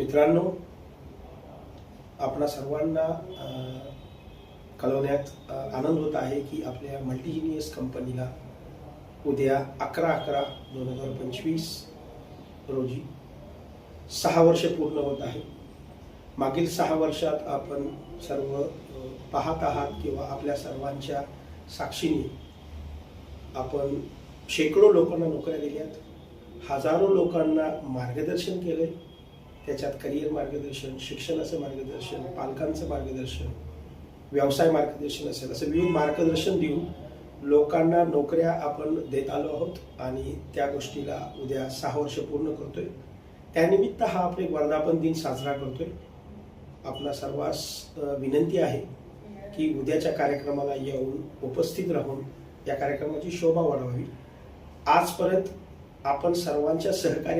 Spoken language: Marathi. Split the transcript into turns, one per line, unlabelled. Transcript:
मित्रांनो, आपणा सर्वांना कळवण्यात आनंद होत आहे की आपल्या मल्टीजिनियस कंपनीला उद्या 11/11/2025 रोजी 6 वर्ष पूर्ण होत आहे। मागील 6 वर्षात आपण सर्व पाहत आहात किंवा आपल्या सर्वांच्या साक्षीने आपण शेकडो लोकांना नोकऱ्या दिल्यात, हजारो लोकांना मार्गदर्शन केले। त्याच्यात करिअर मार्गदर्शन, शिक्षणाचं मार्गदर्शन, पालकांचं मार्गदर्शन, व्यवसाय मार्गदर्शन असेल, असं विविध मार्गदर्शन देऊन लोकांना नोकऱ्या आपण देत आलो आहोत आणि त्या गोष्टीला उद्या 6 वर्ष पूर्ण करतोय। त्यानिमित्त हा आपण एक वर्धापन दिन साजरा करतोय। आपल्या सर्वांस विनंती आहे की उद्याच्या कार्यक्रमाला येऊन उपस्थित राहून या कार्यक्रमाची शोभा वाढवावी। आजपर्यंत आपण सर्वांच्या सहकार्याने